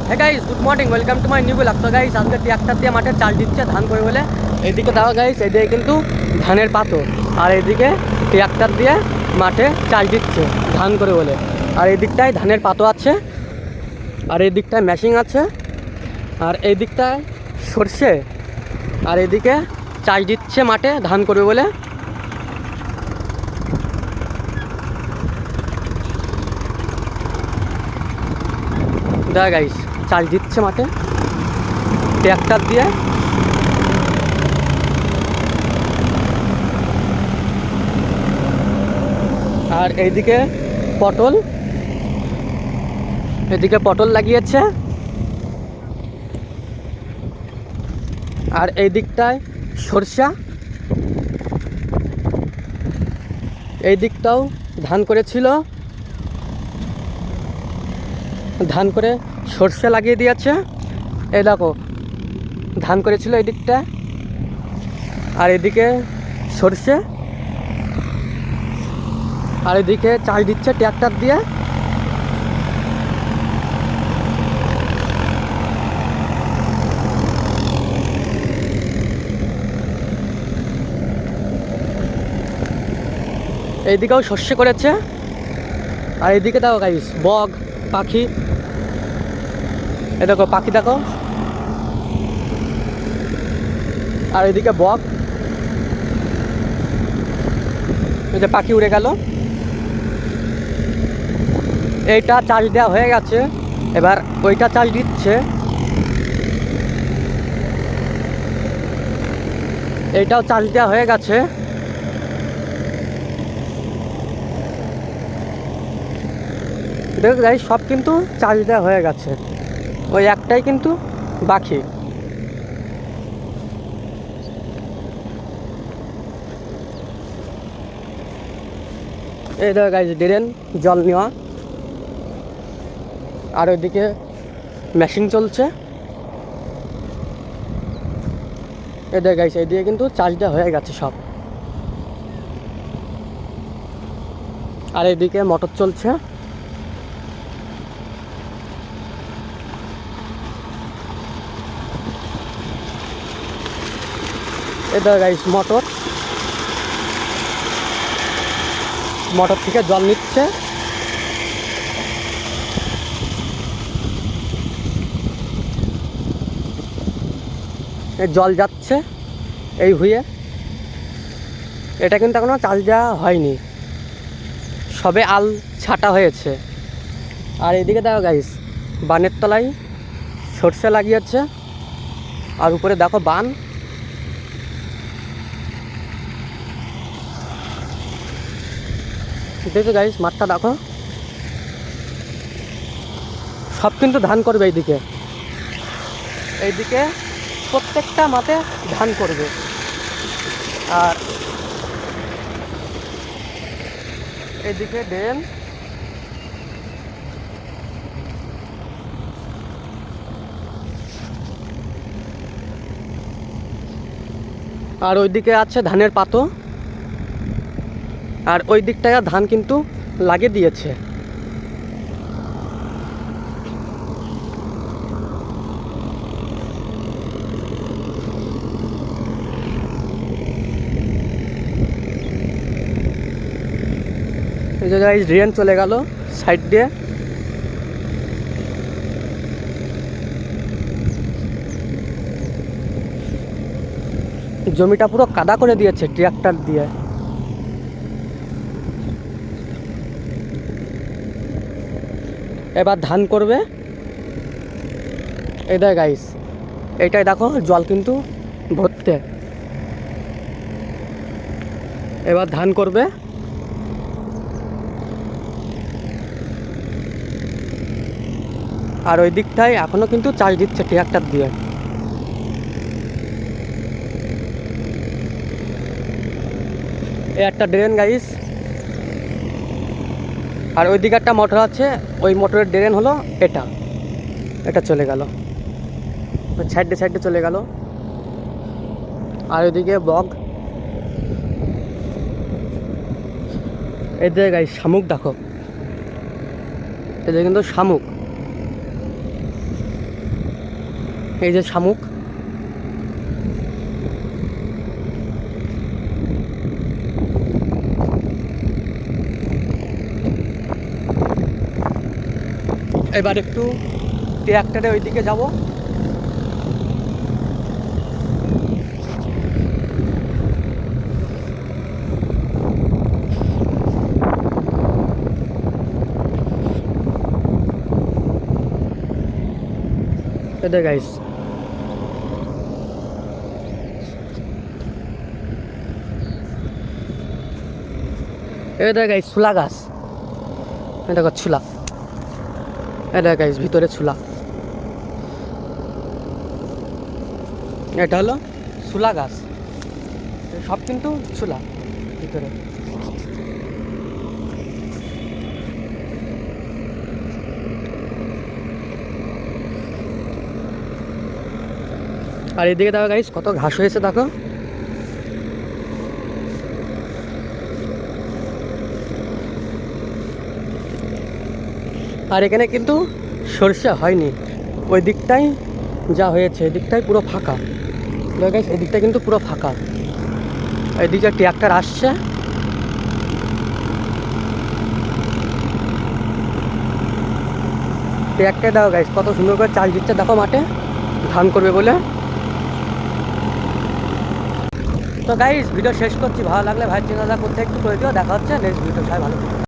Hey guys, good morning, welcome to my new blog. তো guys, আজকে tractor দিয়ে মাঠে চাল দিচ্ছে ধান করে বলে। এইদিকে দেখো গাইস, এইদিকে কিন্তু ধানের পাতো, আর এইদিকে ট্রাক্টর দিয়ে মাঠে চাল দিচ্ছে ধান করে বলে। আর এই দিকটায় ধানের পাতো আছে, আর এই দিকটায় মেশিন আছে, আর এই দিকটায় সর্ষে, আর এদিকে চাল দিচ্ছে মাঠে ধান করবে বলে। দেখা গাইস, চাল দিচ্ছে মাঠে ট্রাক্টর দিয়ে। আর এইদিকে পটল, এদিকে পটল লাগিয়েছে, আর এই দিকটায় সরষা, এই দিকটাও ধান করেছিল, ধান করে সরষে লাগিয়ে দিয়েছে। এই দেখো ধান করেছিল এই দিকটা, আর এদিকে সরষে, আর এদিকে চাষ দিচ্ছে ট্রাক্টর দিয়ে। এইদিকেও শস্য করেছে, আর এইদিকে দেখো গাইস বক পাখি, এই দেখো পাখি দেখো, আর এদিকে বক, এই যে পাখি উড়ে গেল। এইটা চাষ দেওয়া হয়ে গেছে, এবার ওইটা চাষ দিচ্ছে। এইটাও চাষ দেওয়া হয়ে গেছে। দেখো গাইস, সব কিন্তু চাষ দেওয়া হয়ে গেছে, ওই একটাই কিন্তু বাকি। এই দেখো গাইস, ড্রেন জল নেওয়া, আর ওইদিকে মেশিন চলছে। এই দেখো গাইস, এইদিকে কিন্তু চাষ দেওয়া হয়ে গেছে সব, আর এইদিকে মোটর চলছে। এই দেখো গাইস, মোটর থেকে জল নিচ্ছে। এই জল যাচ্ছে এই হুয়ে। এটা কিন্তু এখনো চাষ দেওয়া হয়নি, সবে আল ছাটা হয়েছে। আর এদিকে দেখো গাইস, বানের তলায় সরষে লাগিয়েছে, আর উপরে দেখো বান। দেখো গাইস, মাঠটা দেখো, সব কিন্তু ধান করবে এইদিকে। এইদিকে প্রত্যেকটা মাঠে ধান করবে, আর এইদিকে ড্রেন। আর ওইদিকে আছে ধানের পাতো, আর ওই দিকটায় ধান কিন্তু লাগিয়ে দিয়েছে। এই যে গাইস, ড্রেন চলে গেল সাইড দিয়ে। জমিটা পুরো কাদা করে দিয়েছে ট্রাক্টর দিয়ে। এবার ধান করবে। এই দেখ গাইস, এইটাই দেখো জল কিন্তু ভরতে। এবার ধান করবে। আর ওই দিকটায় এখনো কিন্তু চাষ দিচ্ছে ট্রাক্টর দিয়ে। এই একটা ড্রেন গাইস, আর ওই দিকে একটা মোটর আছে, ওই মোটরের ড্রেন হলো এটা। এটা চলে গেল সাইডে সাইডে চলে গেল। আর ওইদিকে বগ, এদিকে গাইস শামুক দেখো, এদিকে কিন্তু শামুক। এই যে শামুক, এবার একটু ট্রাক্টরে ওইদিকে যাব। এদের গাইস এটা গাইস ছুলা গাছ, এটা ছুলা, এটা গাইস ভিতরে ছুলা, এটা হলো ছুলা গাছ, সব কিন্তু ছুলা ভিতরে। আর এদিকে দেখো গাইস কত ঘাস হয়েছে দেখো। আর এখানে কিন্তু সরষে হয়নি, ওই দিকটাই যা হয়েছে, এদিকটাই পুরো ফাঁকা। দেখো গাইস এদিকটা কিন্তু পুরো ফাঁকা, এদিকে ট্রাক্টর আসছে। ট্রাক্টর দাও গাইস কত সুন্দর করে চাল দিচ্ছে দেখো মাঠে ধান করবে বলে। তো গাইস ভিডিও শেষ করছি, ভালো লাগলে ভাই চ্যানেলটা করতে একটু করে দিও। দেখা হচ্ছে নেক্সট ভিডিও, সবাই ভালো থাকবে।